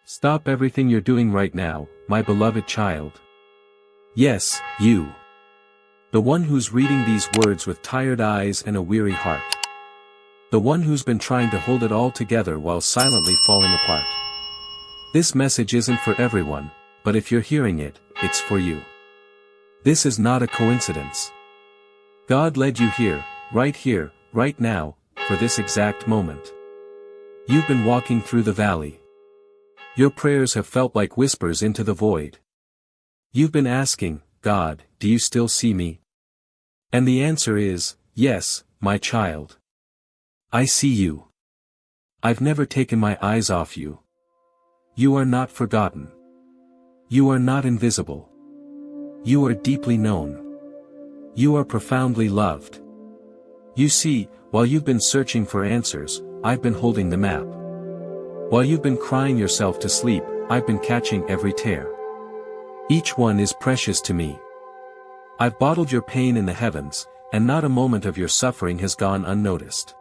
Stop everything you're doing right now, my beloved child. Yes, you. The one who's reading these words with tired eyes and a weary heart. The one who's been trying to hold it all together while silently falling apart. This message isn't for everyone, but if you're hearing it, it's for you. This is not a coincidence. God led you here, right now, for this exact moment. You've been walking through the valley. Your prayers have felt like whispers into the void. You've been asking, God, do you still see me? And the answer is, yes, my child. I see you. I've never taken my eyes off you. You are not forgotten. You are not invisible. You are deeply known. You are profoundly loved. You see, while you've been searching for answers, I've been holding the map. While you've been crying yourself to sleep, I've been catching every tear. Each one is precious to me. I've bottled your pain in the heavens, and not a moment of your suffering has gone unnoticed.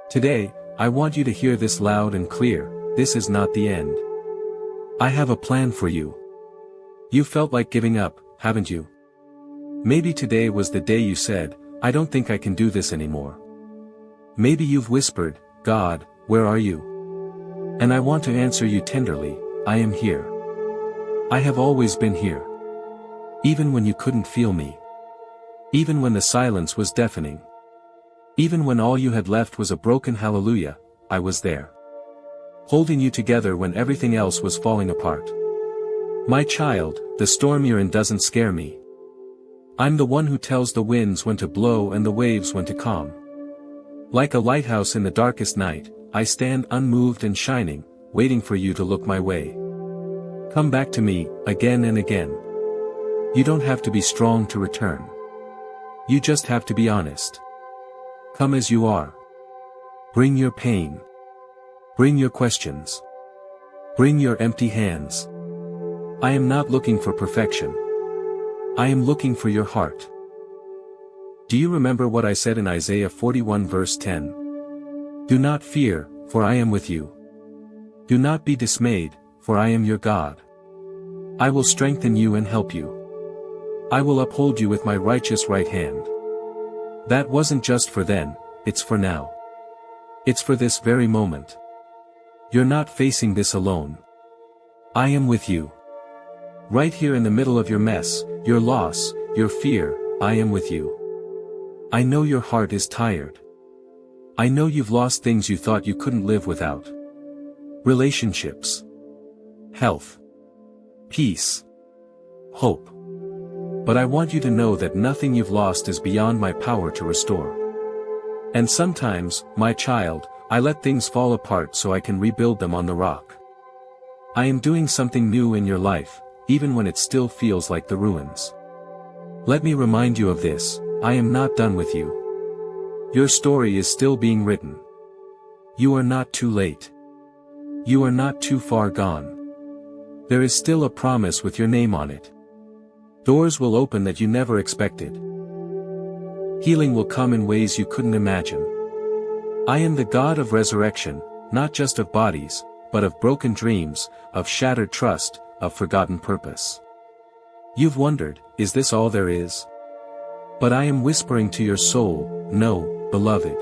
Today, I want you to hear this loud and clear: this is not the end. I have a plan for you. You felt like giving up, haven't you? Maybe today was the day you said, I don't think I can do this anymore. Maybe you've whispered, God, where are you? And I want to answer you tenderly, I am here. I have always been here. Even when you couldn't feel me. Even when the silence was deafening. Even when all you had left was a broken hallelujah, I was there. Holding you together when everything else was falling apart. My child, the storm you're in doesn't scare me. I'm the one who tells the winds when to blow and the waves when to calm. Like a lighthouse in the darkest night, I stand unmoved and shining, waiting for you to look my way. Come back to me, again and again. You don't have to be strong to return. You just have to be honest. Come as you are. Bring your pain. Bring your questions. Bring your empty hands. I am not looking for perfection. I am looking for your heart. Do you remember what I said in Isaiah 41 verse 10? Do not fear, for I am with you. Do not be dismayed, for I am your God. I will strengthen you and help you. I will uphold you with my righteous right hand. That wasn't just for then, it's for now. It's for this very moment. You're not facing this alone. I am with you. Right here in the middle of your mess, your loss, your fear, I am with you. I know your heart is tired. I know you've lost things you thought you couldn't live without. Relationships. Health. Peace. Hope. But I want you to know that nothing you've lost is beyond my power to restore. And sometimes, my child, I let things fall apart so I can rebuild them on the rock. I am doing something new in your life, even when it still feels like the ruins. Let me remind you of this, I am not done with you. Your story is still being written. You are not too late. You are not too far gone. There is still a promise with your name on it. Doors will open that you never expected. Healing will come in ways you couldn't imagine. I am the God of resurrection, not just of bodies, but of broken dreams, of shattered trust, of forgotten purpose. You've wondered, is this all there is? But I am whispering to your soul, no, beloved.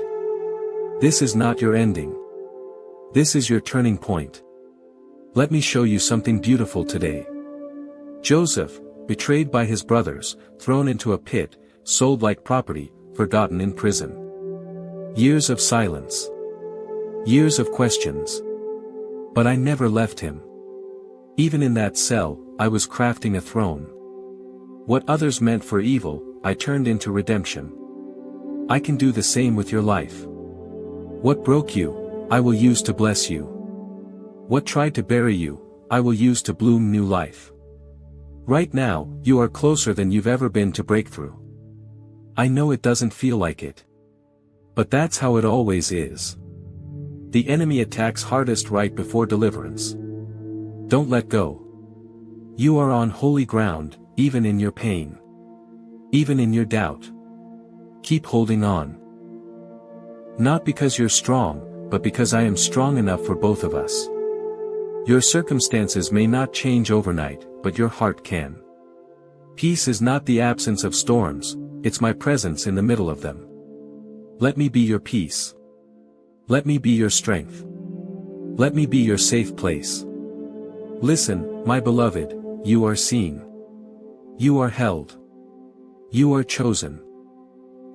This is not your ending. This is your turning point. Let me show you something beautiful today. Joseph, betrayed by his brothers, thrown into a pit, sold like property, forgotten in prison. Years of silence. Years of questions. But I never left him. Even in that cell, I was crafting a throne. What others meant for evil, I turned into redemption. I can do the same with your life. What broke you, I will use to bless you. What tried to bury you, I will use to bloom new life. Right now, you are closer than you've ever been to breakthrough. I know it doesn't feel like it. But that's how it always is. The enemy attacks hardest right before deliverance. Don't let go. You are on holy ground, even in your pain. Even in your doubt. Keep holding on. Not because you're strong, but because I am strong enough for both of us. Your circumstances may not change overnight, but your heart can. Peace is not the absence of storms, it's my presence in the middle of them. Let me be your peace. Let me be your strength. Let me be your safe place. Listen, my beloved, you are seen. You are held. You are chosen.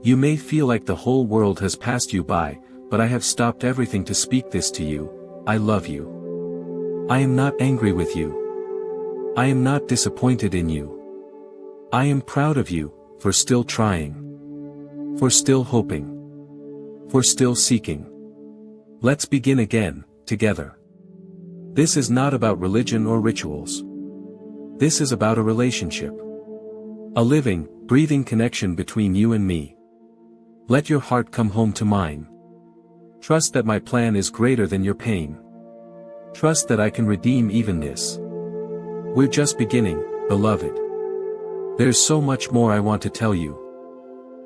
You may feel like the whole world has passed you by, but I have stopped everything to speak this to you: I love you. I am not angry with you. I am not disappointed in you. I am proud of you, for still trying. For still hoping. For still seeking. Let's begin again, together. This is not about religion or rituals. This is about a relationship. A living, breathing connection between you and me. Let your heart come home to mine. Trust that my plan is greater than your pain. Trust that I can redeem even this. We're just beginning, beloved. There's so much more I want to tell you.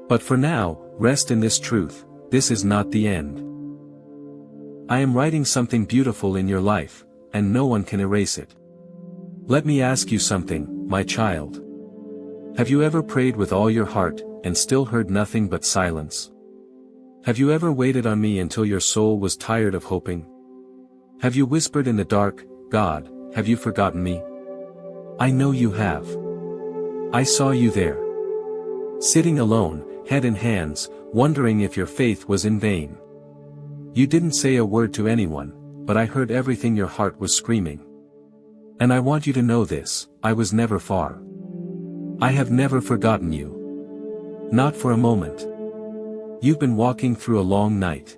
But for now, rest in this truth: this is not the end. I am writing something beautiful in your life, and no one can erase it. Let me ask you something, my child. Have you ever prayed with all your heart, and still heard nothing but silence? Have you ever waited on me until your soul was tired of hoping? Have you whispered in the dark, God, have you forgotten me? I know you have. I saw you there. Sitting alone, head in hands, wondering if your faith was in vain. You didn't say a word to anyone, but I heard everything your heart was screaming. And I want you to know this: I was never far. I have never forgotten you. Not for a moment. You've been walking through a long night.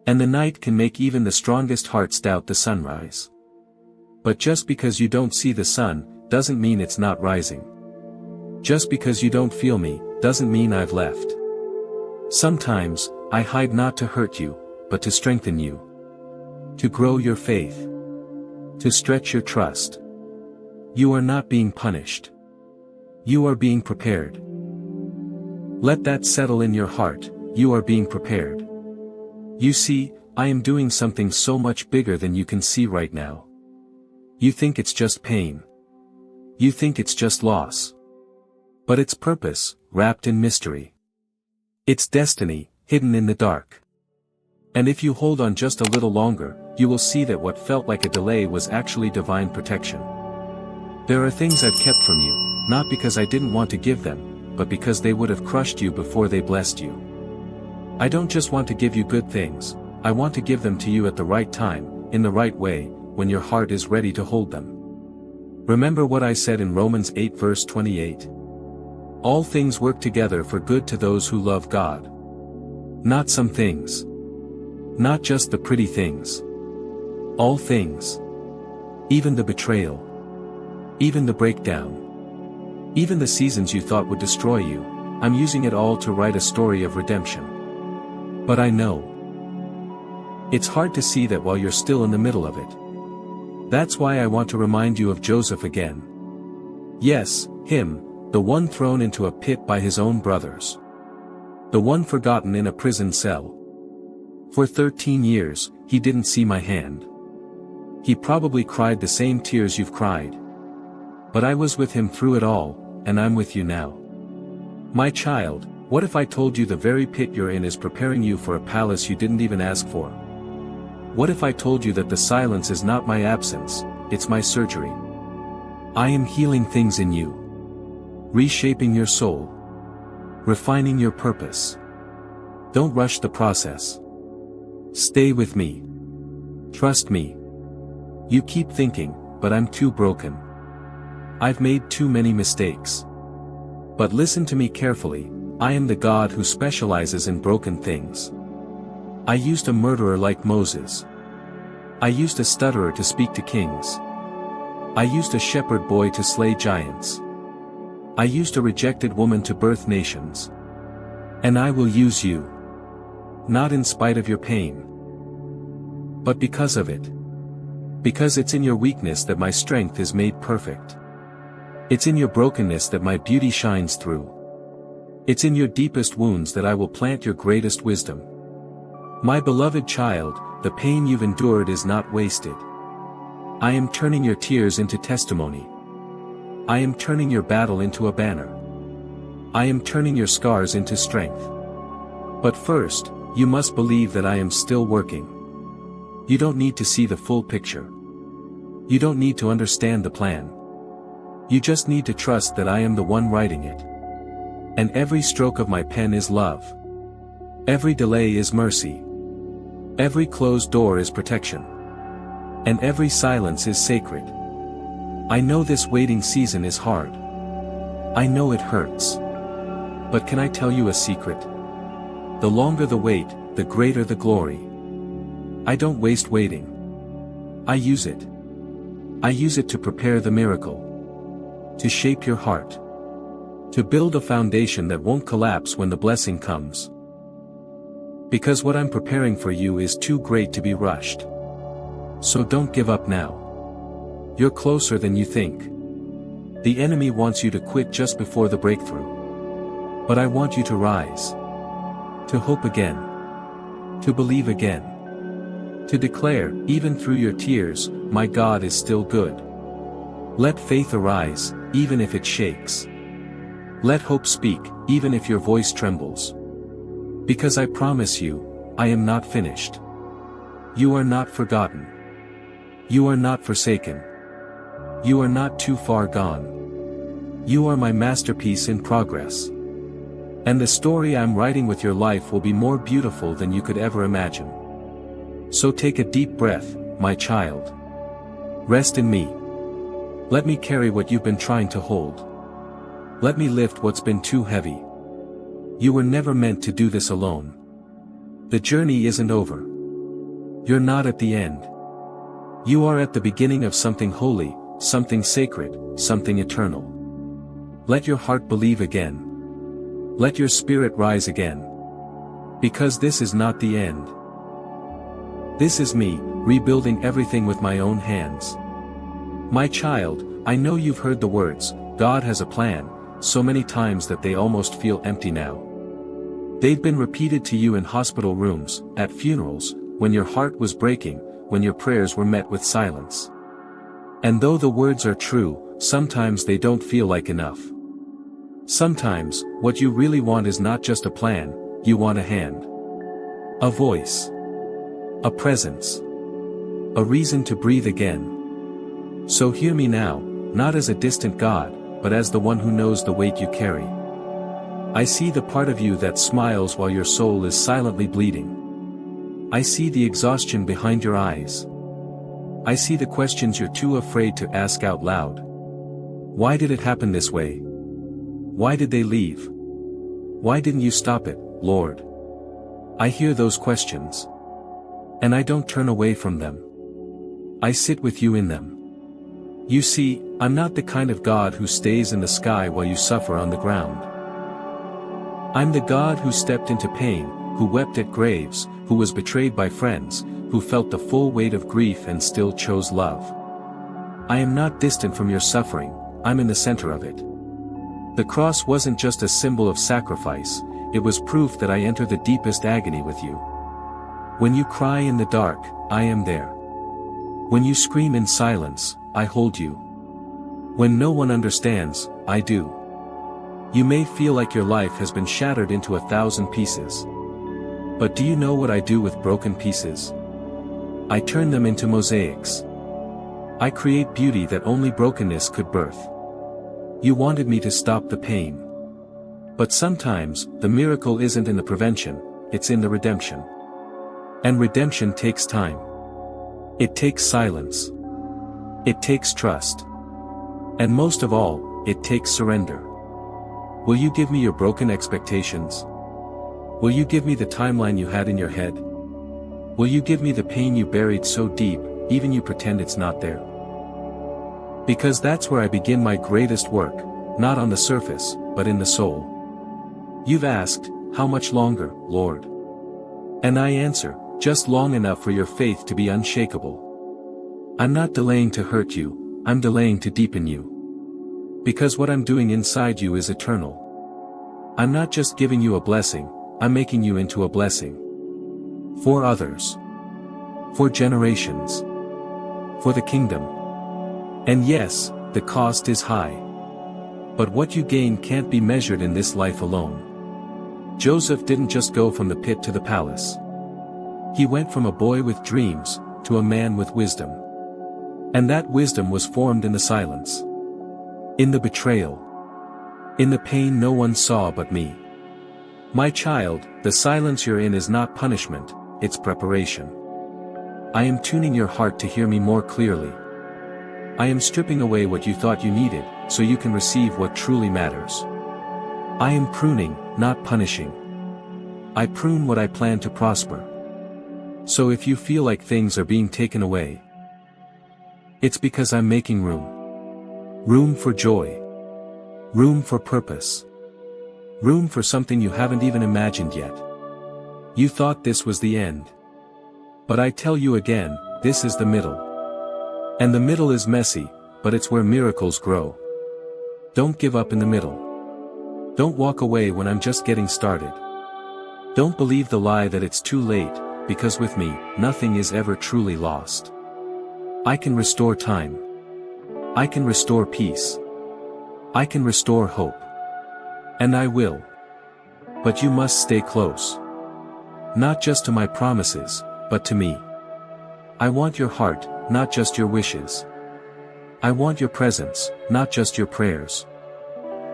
And the night can make even the strongest hearts doubt the sunrise. But just because you don't see the sun, doesn't mean it's not rising. Just because you don't feel me, doesn't mean I've left. Sometimes, I hide not to hurt you, but to strengthen you. To grow your faith. To stretch your trust. You are not being punished. You are being prepared. Let that settle in your heart: you are being prepared. You see, I am doing something so much bigger than you can see right now. You think it's just pain. You think it's just loss. But it's purpose, wrapped in mystery. It's destiny, hidden in the dark. And if you hold on just a little longer, you will see that what felt like a delay was actually divine protection. There are things I've kept from you, not because I didn't want to give them, but because they would have crushed you before they blessed you. I don't just want to give you good things, I want to give them to you at the right time, in the right way, when your heart is ready to hold them. Remember what I said in Romans 8 verse 28. All things work together for good to those who love God. Not some things. Not just the pretty things. All things. Even the betrayal. Even the breakdown. Even the seasons you thought would destroy you, I'm using it all to write a story of redemption. But I know. It's hard to see that while you're still in the middle of it. That's why I want to remind you of Joseph again. Yes, him, the one thrown into a pit by his own brothers. The one forgotten in a prison cell. For 13 years, he didn't see my hand. He probably cried the same tears you've cried. But I was with him through it all, and I'm with you now. My child, what if I told you the very pit you're in is preparing you for a palace you didn't even ask for? What if I told you that the silence is not my absence, it's my surgery? I am healing things in you. Reshaping your soul. Refining your purpose. Don't rush the process. Stay with me. Trust me. You keep thinking, but I'm too broken. I've made too many mistakes. But listen to me carefully, I am the God who specializes in broken things. I used a murderer like Moses. I used a stutterer to speak to kings. I used a shepherd boy to slay giants. I used a rejected woman to birth nations. And I will use you. Not in spite of your pain. But because of it. Because it's in your weakness that my strength is made perfect. It's in your brokenness that my beauty shines through. It's in your deepest wounds that I will plant your greatest wisdom. My beloved child, the pain you've endured is not wasted. I am turning your tears into testimony. I am turning your battle into a banner. I am turning your scars into strength. But first, you must believe that I am still working. You don't need to see the full picture. You don't need to understand the plan. You just need to trust that I am the one writing it. And every stroke of my pen is love. Every delay is mercy. Every closed door is protection. And every silence is sacred. I know this waiting season is hard. I know it hurts. But can I tell you a secret? The longer the wait, the greater the glory. I don't waste waiting. I use it. I use it to prepare the miracle. To shape your heart. To build a foundation that won't collapse when the blessing comes. Because what I'm preparing for you is too great to be rushed. So don't give up now. You're closer than you think. The enemy wants you to quit just before the breakthrough. But I want you to rise. To hope again. To believe again. To declare, even through your tears, my God is still good. Let faith arise, even if it shakes. Let hope speak, even if your voice trembles. Because I promise you, I am not finished. You are not forgotten. You are not forsaken. You are not too far gone. You are my masterpiece in progress. And the story I'm writing with your life will be more beautiful than you could ever imagine. So take a deep breath, my child. Rest in me. Let me carry what you've been trying to hold. Let me lift what's been too heavy. You were never meant to do this alone. The journey isn't over. You're not at the end. You are at the beginning of something holy, something sacred, something eternal. Let your heart believe again. Let your spirit rise again. Because this is not the end. This is me, rebuilding everything with my own hands. My child, I know you've heard the words, God has a plan, so many times that they almost feel empty now. They've been repeated to you in hospital rooms, at funerals, when your heart was breaking, when your prayers were met with silence. And though the words are true, sometimes they don't feel like enough. Sometimes, what you really want is not just a plan, you want a hand. A voice. A presence. A reason to breathe again. So hear me now, not as a distant God, but as the one who knows the weight you carry. I see the part of you that smiles while your soul is silently bleeding. I see the exhaustion behind your eyes. I see the questions you're too afraid to ask out loud. Why did it happen this way? Why did they leave? Why didn't you stop it, Lord? I hear those questions. And I don't turn away from them. I sit with you in them. You see, I'm not the kind of God who stays in the sky while you suffer on the ground. I'm the God who stepped into pain, who wept at graves, who was betrayed by friends, who felt the full weight of grief and still chose love. I am not distant from your suffering, I'm in the center of it. The cross wasn't just a symbol of sacrifice, it was proof that I enter the deepest agony with you. When you cry in the dark, I am there. When you scream in silence, I hold you. When no one understands, I do. You may feel like your life has been shattered into 1,000 pieces. But do you know what I do with broken pieces? I turn them into mosaics. I create beauty that only brokenness could birth. You wanted me to stop the pain. But sometimes, the miracle isn't in the prevention, it's in the redemption. And redemption takes time. It takes silence. It takes trust. And most of all, it takes surrender. Will you give me your broken expectations? Will you give me the timeline you had in your head? Will you give me the pain you buried so deep, even you pretend it's not there? Because that's where I begin my greatest work, not on the surface, but in the soul. You've asked, how much longer, Lord? And I answer, just long enough for your faith to be unshakable. I'm not delaying to hurt you, I'm delaying to deepen you. Because what I'm doing inside you is eternal. I'm not just giving you a blessing, I'm making you into a blessing. For others. For generations. For the kingdom. And yes, the cost is high. But what you gain can't be measured in this life alone. Joseph didn't just go from the pit to the palace. He went from a boy with dreams, to a man with wisdom. And that wisdom was formed in the silence. In the betrayal. In the pain no one saw but me. My child, the silence you're in is not punishment, it's preparation. I am tuning your heart to hear me more clearly. I am stripping away what you thought you needed, so you can receive what truly matters. I am pruning, not punishing. I prune what I plan to prosper. So if you feel like things are being taken away, it's because I'm making room. Room for joy. Room for purpose. Room for something you haven't even imagined yet. You thought this was the end. But I tell you again, this is the middle. And the middle is messy, but it's where miracles grow. Don't give up in the middle. Don't walk away when I'm just getting started. Don't believe the lie that it's too late, because with me, nothing is ever truly lost. I can restore time. I can restore peace. I can restore hope. And I will. But you must stay close. Not just to my promises, but to me. I want your heart, not just your wishes. I want your presence, not just your prayers.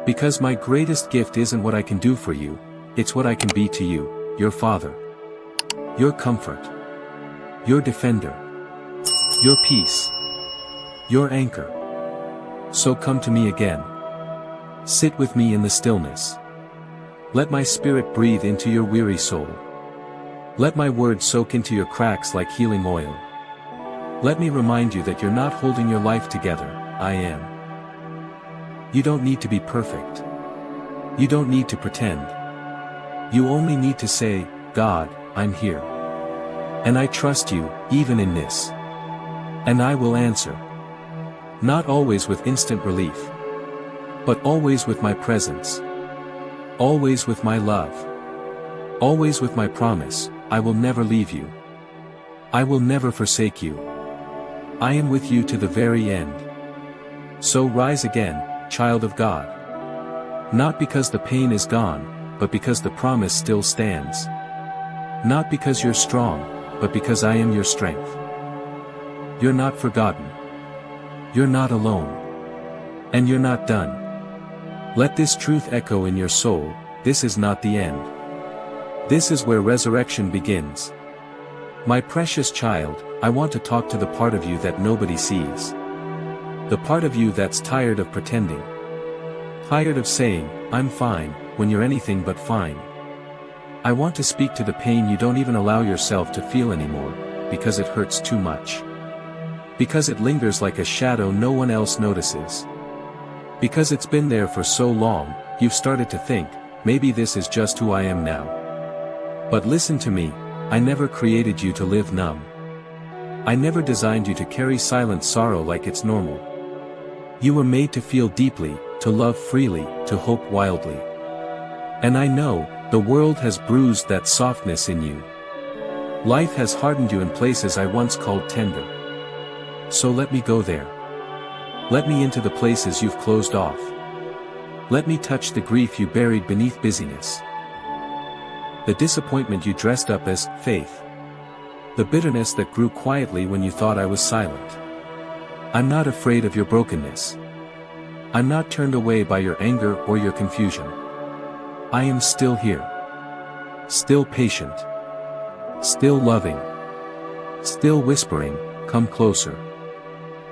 Because my greatest gift isn't what I can do for you, it's what I can be to you, your father. Your comfort. Your defender. Your peace. Your anchor. So come to me again. Sit with me in the stillness. Let my spirit breathe into your weary soul. Let my words soak into your cracks like healing oil. Let me remind you that you're not holding your life together, I am. You don't need to be perfect. You don't need to pretend. You only need to say, God, I'm here. And I trust you, even in this. And I will answer. Not always with instant relief. But always with my presence. Always with my love. Always with my promise, I will never leave you. I will never forsake you. I am with you to the very end. So rise again, child of God. Not because the pain is gone, but because the promise still stands. Not because you're strong, but because I am your strength. You're not forgotten. You're not alone. And you're not done. Let this truth echo in your soul, this is not the end. This is where resurrection begins. My precious child, I want to talk to the part of you that nobody sees. The part of you that's tired of pretending. Tired of saying, I'm fine, when you're anything but fine. I want to speak to the pain you don't even allow yourself to feel anymore, because it hurts too much. Because it lingers like a shadow no one else notices. Because it's been there for so long, you've started to think, maybe this is just who I am now. But listen to me, I never created you to live numb. I never designed you to carry silent sorrow like it's normal. You were made to feel deeply, to love freely, to hope wildly. And I know, the world has bruised that softness in you. Life has hardened you in places I once called tender. So let me go there. Let me into the places you've closed off. Let me touch the grief you buried beneath busyness. The disappointment you dressed up as faith. The bitterness that grew quietly when you thought I was silent. I'm not afraid of your brokenness. I'm not turned away by your anger or your confusion. I am still here. Still patient. Still loving. Still whispering, come closer.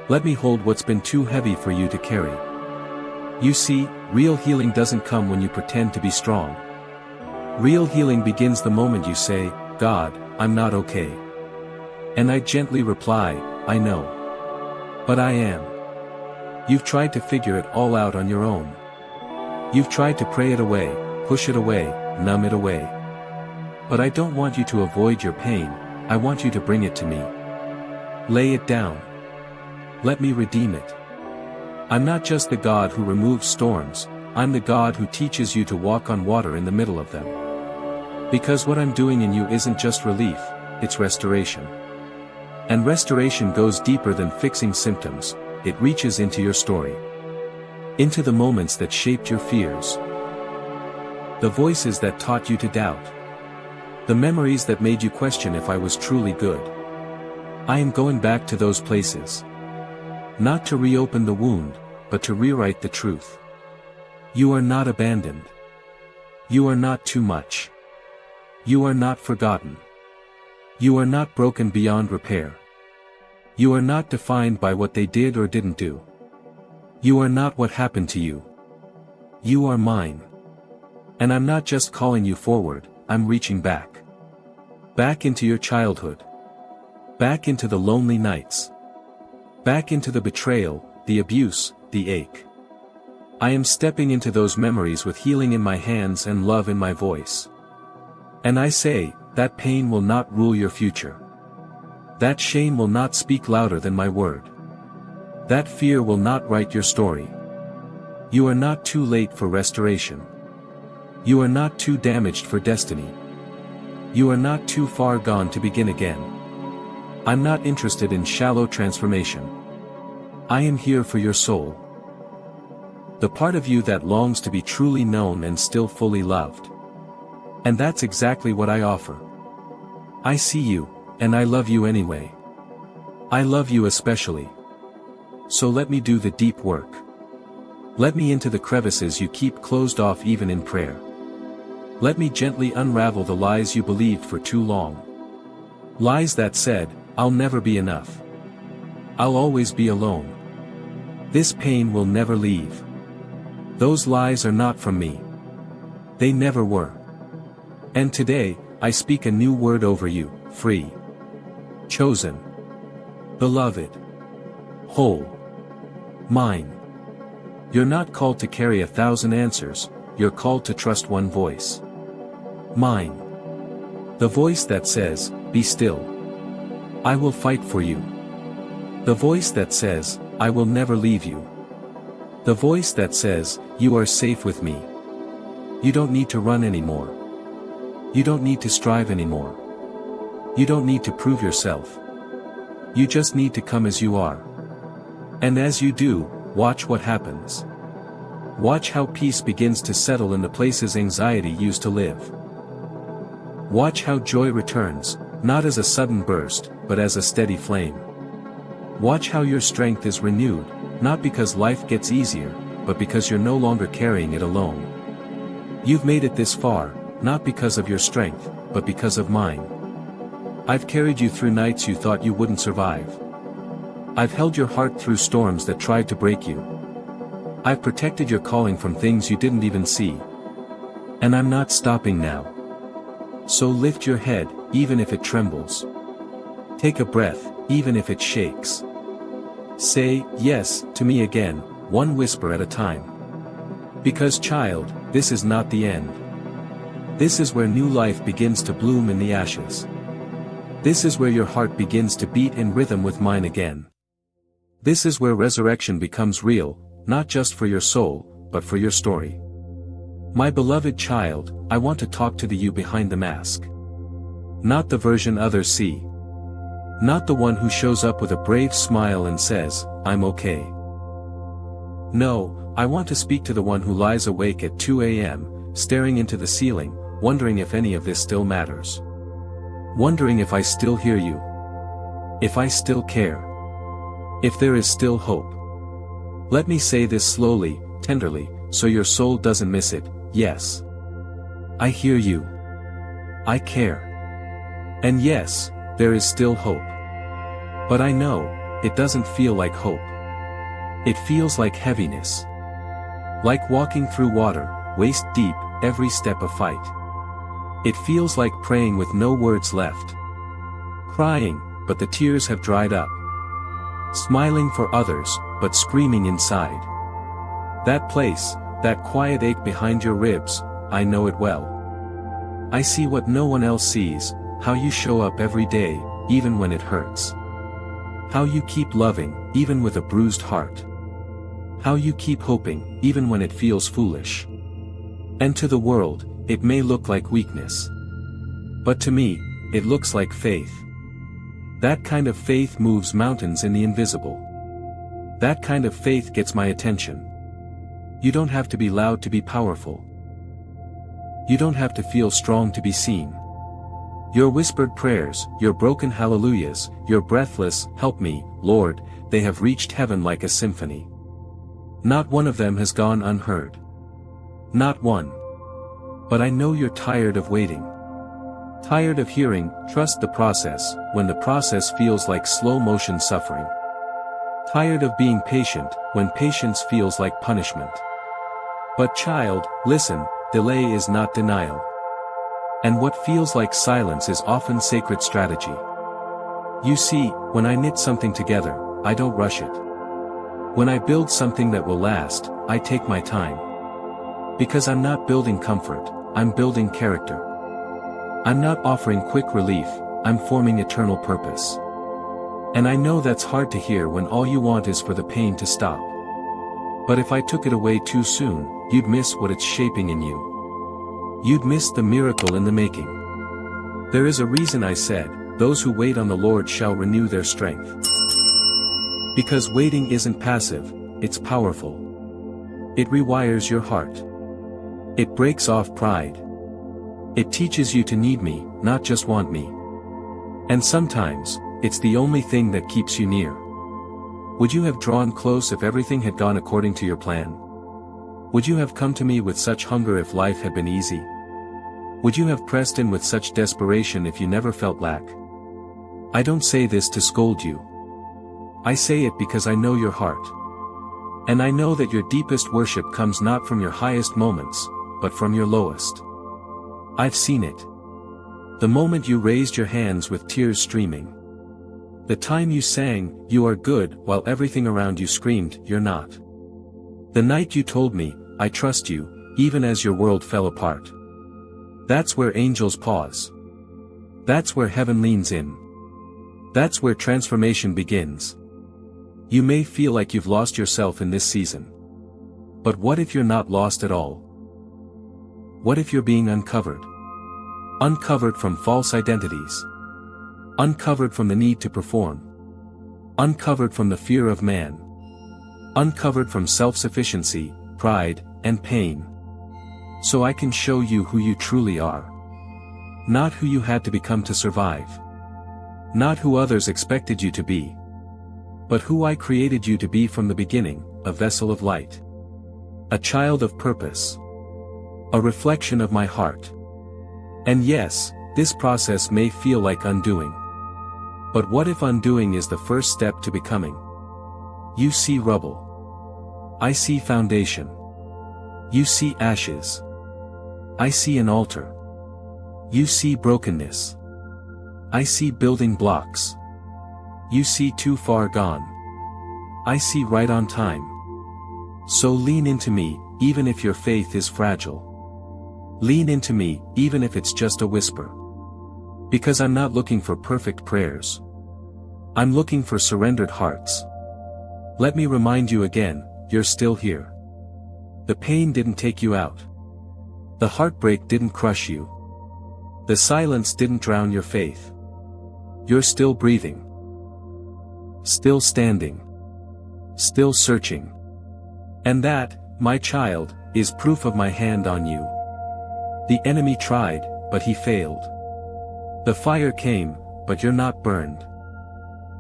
Let me hold what's been too heavy for you to carry. You see, real healing doesn't come when you pretend to be strong. Real healing begins the moment you say, God, I'm not okay. And I gently reply, I know. But I am. You've tried to figure it all out on your own. You've tried to pray it away, push it away, numb it away. But I don't want you to avoid your pain, I want you to bring it to me. Lay it down. Let me redeem it. I'm not just the God who removes storms, I'm the God who teaches you to walk on water in the middle of them. Because what I'm doing in you isn't just relief, it's restoration. And restoration goes deeper than fixing symptoms, it reaches into your story. Into the moments that shaped your fears. The voices that taught you to doubt. The memories that made you question if I was truly good. I am going back to those places. Not to reopen the wound, but to rewrite the truth. You are not abandoned. You are not too much. You are not forgotten. You are not broken beyond repair. You are not defined by what they did or didn't do. You are not what happened to you. You are mine. And I'm not just calling you forward, I'm reaching back. Back into your childhood. Back into the lonely nights. Back into the betrayal, the abuse, the ache. I am stepping into those memories with healing in my hands and love in my voice. And I say, that pain will not rule your future. That shame will not speak louder than my word. That fear will not write your story. You are not too late for restoration. You are not too damaged for destiny. You are not too far gone to begin again. I'm not interested in shallow transformation. I am here for your soul. The part of you that longs to be truly known and still fully loved. And that's exactly what I offer. I see you, and I love you anyway. I love you especially. So let me do the deep work. Let me into the crevices you keep closed off even in prayer. Let me gently unravel the lies you believed for too long. Lies that said, I'll never be enough. I'll always be alone. This pain will never leave. Those lies are not from me. They never were. And today, I speak a new word over you, free. Chosen. Beloved. Whole. Mine. You're not called to carry 1,000 answers, you're called to trust one voice. Mine. The voice that says, be still. I will fight for you. The voice that says, I will never leave you. The voice that says, you are safe with me. You don't need to run anymore. You don't need to strive anymore. You don't need to prove yourself. You just need to come as you are. And as you do, watch what happens. Watch how peace begins to settle in the places anxiety used to live. Watch how joy returns, not as a sudden burst, but as a steady flame. Watch how your strength is renewed, not because life gets easier, but because you're no longer carrying it alone. You've made it this far, not because of your strength, but because of mine. I've carried you through nights you thought you wouldn't survive. I've held your heart through storms that tried to break you. I've protected your calling from things you didn't even see. And I'm not stopping now. So lift your head, even if it trembles. Take a breath, even if it shakes. Say, yes, to me again, one whisper at a time. Because child, this is not the end. This is where new life begins to bloom in the ashes. This is where your heart begins to beat in rhythm with mine again. This is where resurrection becomes real, not just for your soul, but for your story. My beloved child, I want to talk to the you behind the mask. Not the version others see. Not the one who shows up with a brave smile and says, I'm okay. No, I want to speak to the one who lies awake at 2 a.m., staring into the ceiling, wondering if any of this still matters. Wondering if I still hear you. If I still care. If there is still hope. Let me say this slowly, tenderly, so your soul doesn't miss it. Yes. I hear you. I care. And yes, there is still hope. But I know, it doesn't feel like hope. It feels like heaviness. Like walking through water, waist deep, every step a fight. It feels like praying with no words left. Crying, but the tears have dried up. Smiling for others, but screaming inside. That place, that quiet ache behind your ribs, I know it well. I see what no one else sees, how you show up every day, even when it hurts. How you keep loving, even with a bruised heart. How you keep hoping, even when it feels foolish. And to the world, it may look like weakness. But to me, it looks like faith. That kind of faith moves mountains in the invisible. That kind of faith gets my attention. You don't have to be loud to be powerful. You don't have to feel strong to be seen. Your whispered prayers, your broken hallelujahs, your breathless, "Help me, Lord," they have reached heaven like a symphony. Not one of them has gone unheard. Not one. But I know you're tired of waiting. Tired of hearing, "Trust the process," when the process feels like slow-motion suffering. Tired of being patient, when patience feels like punishment. But child, listen, delay is not denial. And what feels like silence is often sacred strategy. You see, when I knit something together, I don't rush it. When I build something that will last, I take my time. Because I'm not building comfort, I'm building character. I'm not offering quick relief, I'm forming eternal purpose. And I know that's hard to hear when all you want is for the pain to stop. But if I took it away too soon, you'd miss what it's shaping in you. You'd miss the miracle in the making. There is a reason I said, "Those who wait on the Lord shall renew their strength." Because waiting isn't passive, it's powerful. It rewires your heart. It breaks off pride. It teaches you to need me, not just want me. And sometimes, it's the only thing that keeps you near. Would you have drawn close if everything had gone according to your plan? Would you have come to me with such hunger if life had been easy? Would you have pressed in with such desperation if you never felt lack? I don't say this to scold you. I say it because I know your heart. And I know that your deepest worship comes not from your highest moments, but from your lowest. I've seen it. The moment you raised your hands with tears streaming. The time you sang, "You are good," while everything around you screamed, "You're not." The night you told me, "I trust you," even as your world fell apart. That's where angels pause. That's where heaven leans in. That's where transformation begins. You may feel like you've lost yourself in this season. But what if you're not lost at all? What if you're being uncovered? Uncovered from false identities. Uncovered from the need to perform. Uncovered from the fear of man. Uncovered from self-sufficiency, pride, and pain. So I can show you who you truly are. Not who you had to become to survive. Not who others expected you to be. But who I created you to be from the beginning, a vessel of light. A child of purpose. A reflection of my heart. And yes, this process may feel like undoing. But what if undoing is the first step to becoming? You see rubble. I see foundation. You see ashes. I see an altar. You see brokenness. I see building blocks. You see too far gone. I see right on time. So lean into me, even if your faith is fragile. Lean into me, even if it's just a whisper. Because I'm not looking for perfect prayers. I'm looking for surrendered hearts. Let me remind you again, you're still here. The pain didn't take you out. The heartbreak didn't crush you. The silence didn't drown your faith. You're still breathing. Still standing. Still searching. And that, my child, is proof of my hand on you. The enemy tried, but he failed. The fire came, but you're not burned.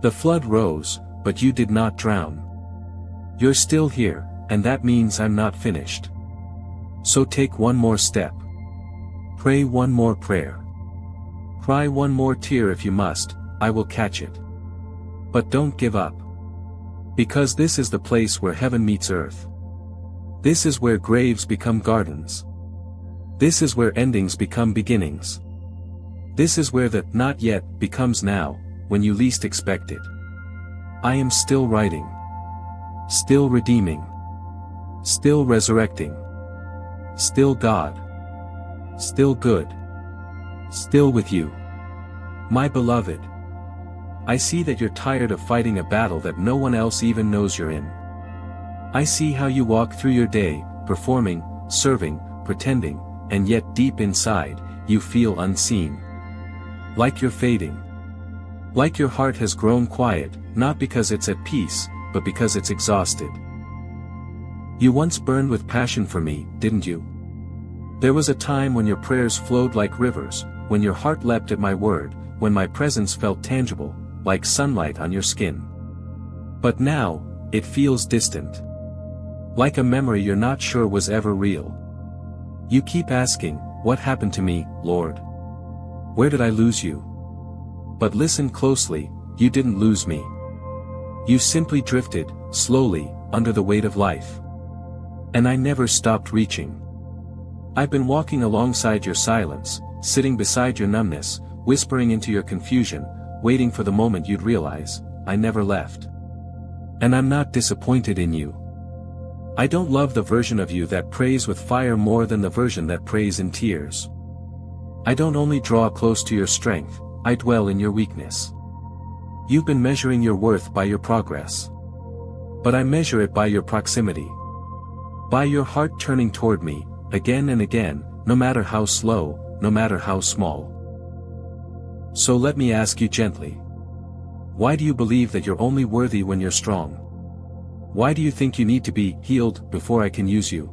The flood rose, but you did not drown. You're still here, and that means I'm not finished. So take one more step. Pray one more prayer. Cry one more tear if you must, I will catch it. But don't give up. Because this is the place where heaven meets earth. This is where graves become gardens. This is where endings become beginnings. This is where the "not yet" becomes now, when you least expect it. I am still writing. Still redeeming. Still resurrecting. Still God. Still good. Still with you. My beloved. I see that you're tired of fighting a battle that no one else even knows you're in. I see how you walk through your day, performing, serving, pretending, and yet deep inside, you feel unseen. Like you're fading. Like your heart has grown quiet, not because it's at peace, but because it's exhausted. You once burned with passion for me, didn't you? There was a time when your prayers flowed like rivers, when your heart leapt at my word, when my presence felt tangible, like sunlight on your skin. But now, it feels distant. Like a memory you're not sure was ever real. You keep asking, what happened to me, Lord? Where did I lose you? But listen closely, you didn't lose me. You simply drifted, slowly, under the weight of life. And I never stopped reaching. I've been walking alongside your silence, sitting beside your numbness, whispering into your confusion, waiting for the moment you'd realize, I never left. And I'm not disappointed in you. I don't love the version of you that prays with fire more than the version that prays in tears. I don't only draw close to your strength, I dwell in your weakness. You've been measuring your worth by your progress. But I measure it by your proximity. By your heart turning toward me, again and again, no matter how slow, no matter how small. So let me ask you gently. Why do you believe that you're only worthy when you're strong? Why do you think you need to be healed before I can use you?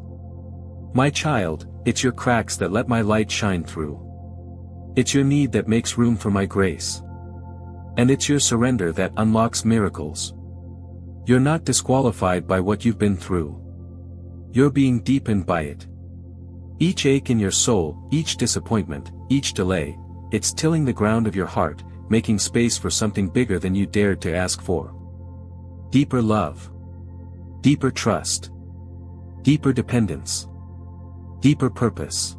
My child, it's your cracks that let my light shine through. It's your need that makes room for my grace. And it's your surrender that unlocks miracles. You're not disqualified by what you've been through. You're being deepened by it. Each ache in your soul, each disappointment, each delay, it's tilling the ground of your heart, making space for something bigger than you dared to ask for. Deeper love. Deeper trust. Deeper dependence. Deeper purpose.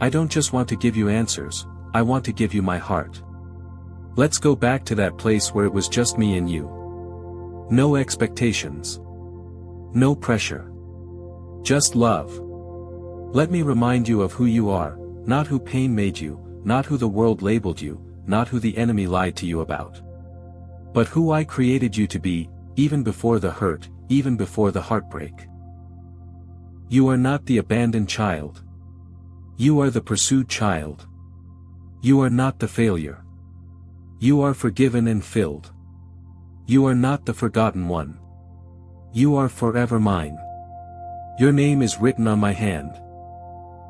I don't just want to give you answers, I want to give you my heart. Let's go back to that place where it was just me and you. No expectations. No pressure. Just love. Let me remind you of who you are, not who pain made you, not who the world labeled you, not who the enemy lied to you about. But who I created you to be, even before the hurt, even before the heartbreak. You are not the abandoned child. You are the pursued child. You are not the failure. You are forgiven and filled. You are not the forgotten one. You are forever mine. Your name is written on my hand.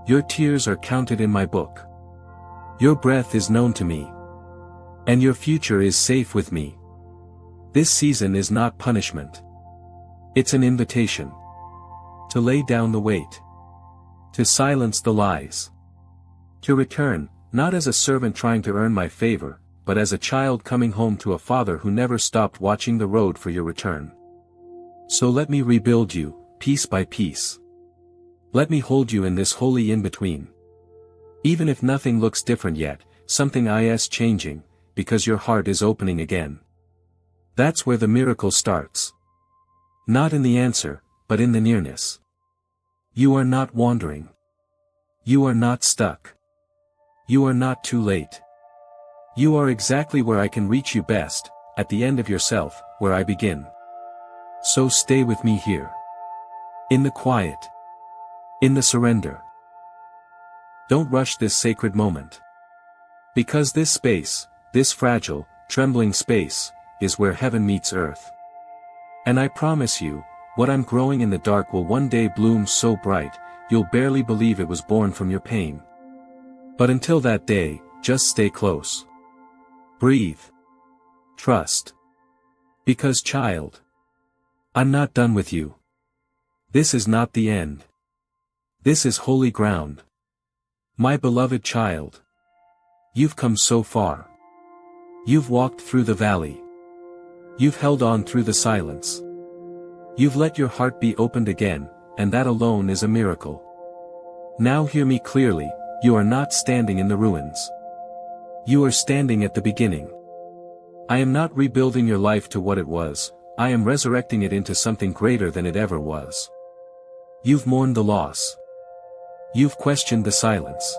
Your tears are counted in my book. Your breath is known to me. And your future is safe with me. This season is not punishment. It's an invitation. To lay down the weight. To silence the lies. To return, not as a servant trying to earn my favor, but as a child coming home to a father who never stopped watching the road for your return. So let me rebuild you, piece by piece. Let me hold you in this holy in-between. Even if nothing looks different yet, something is changing, because your heart is opening again. That's where the miracle starts. Not in the answer, but in the nearness. You are not wandering. You are not stuck. You are not too late. You are exactly where I can reach you best, at the end of yourself, where I begin. So stay with me here. In the quiet. In the surrender. Don't rush this sacred moment. Because this space, this fragile, trembling space, is where heaven meets earth. And I promise you, what I'm growing in the dark will one day bloom so bright, you'll barely believe it was born from your pain. But until that day, just stay close. Breathe. Trust. Because child, I'm not done with you. This is not the end. This is holy ground. My beloved child. You've come so far. You've walked through the valley. You've held on through the silence. You've let your heart be opened again, and that alone is a miracle. Now hear me clearly, you are not standing in the ruins. You are standing at the beginning. I am not rebuilding your life to what it was, I am resurrecting it into something greater than it ever was. You've mourned the loss. You've questioned the silence.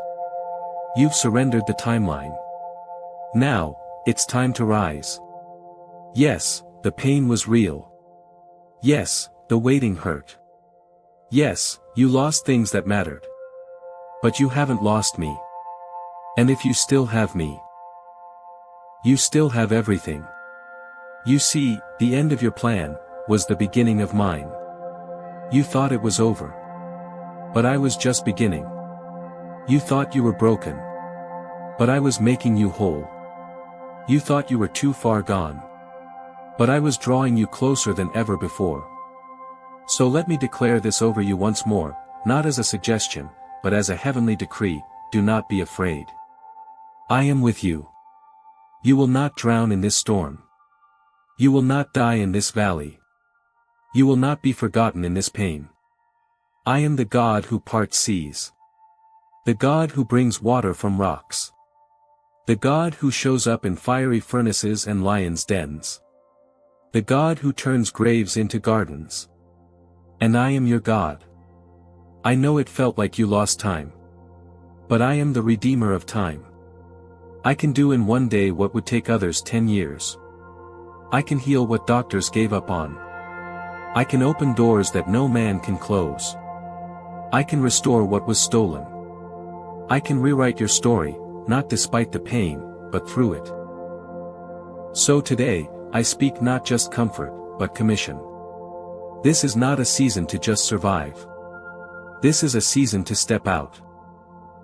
You've surrendered the timeline. Now, it's time to rise. Yes, the pain was real. Yes, the waiting hurt. Yes, you lost things that mattered. But you haven't lost me. And if you still have me, You still have everything. You see, the end of your plan was the beginning of mine. You thought it was over. But I was just beginning. You thought you were broken. But I was making you whole. You thought you were too far gone. But I was drawing you closer than ever before. So let me declare this over you once more, not as a suggestion, but as a heavenly decree: do not be afraid. I am with you. You will not drown in this storm. You will not die in this valley. You will not be forgotten in this pain. I am the God who parts seas. The God who brings water from rocks. The God who shows up in fiery furnaces and lions' dens. The God who turns graves into gardens. And I am your God. I know it felt like you lost time. But I am the Redeemer of time. I can do in one day what would take others 10 years. I can heal what doctors gave up on. I can open doors that no man can close. I can restore what was stolen. I can rewrite your story, not despite the pain, but through it. So today, I speak not just comfort, but commission. This is not a season to just survive. This is a season to step out.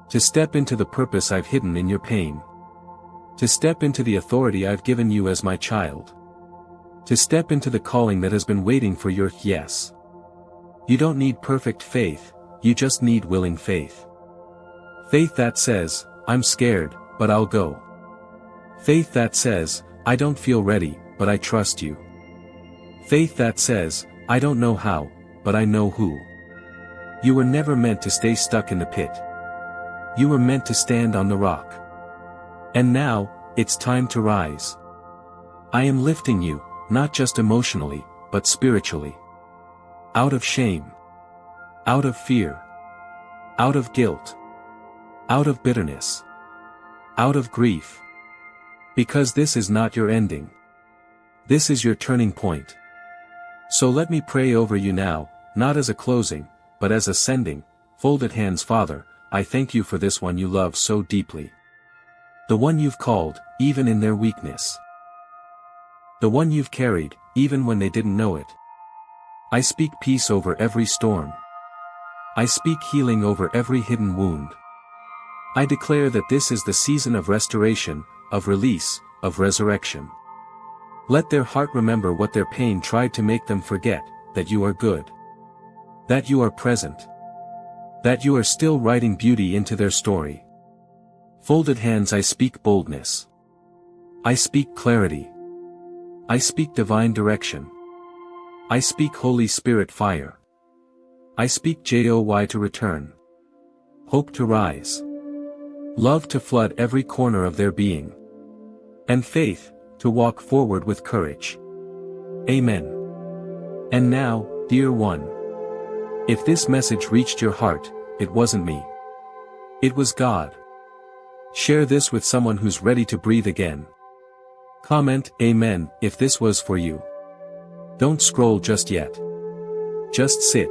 To step into the purpose I've hidden in your pain. To step into the authority I've given you as my child. To step into the calling that has been waiting for your yes. You don't need perfect faith, you just need willing faith. Faith that says, I'm scared, but I'll go. Faith that says, I don't feel ready, but I trust you. Faith that says, I don't know how, but I know who. You were never meant to stay stuck in the pit. You were meant to stand on the rock. And now, it's time to rise. I am lifting you, not just emotionally, but spiritually. Out of shame. Out of fear. Out of guilt. Out of bitterness. Out of grief. Because this is not your ending. This is your turning point. So let me pray over you now, not as a closing, but as a sending. Folded hands. Father, I thank you for this one you love so deeply. The one you've called, even in their weakness. The one you've carried, even when they didn't know it. I speak peace over every storm. I speak healing over every hidden wound. I declare that this is the season of restoration, of release, of resurrection. Let their heart remember what their pain tried to make them forget, that you are good. That you are present. That you are still writing beauty into their story. Folded hands. I speak boldness. I speak clarity. I speak divine direction. I speak Holy Spirit fire. I speak joy to return. Hope to rise. Love to flood every corner of their being. And faith, to walk forward with courage. Amen. And now, dear one. If this message reached your heart, it wasn't me. It was God. Share this with someone who's ready to breathe again. Comment, Amen, if this was for you. Don't scroll just yet. Just sit.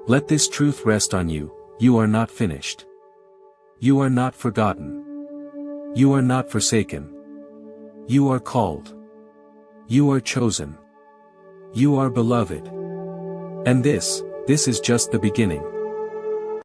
Let this truth rest on you. You are not finished. You are not forgotten. You are not forsaken. You are called. You are chosen. You are beloved. And this is just the beginning.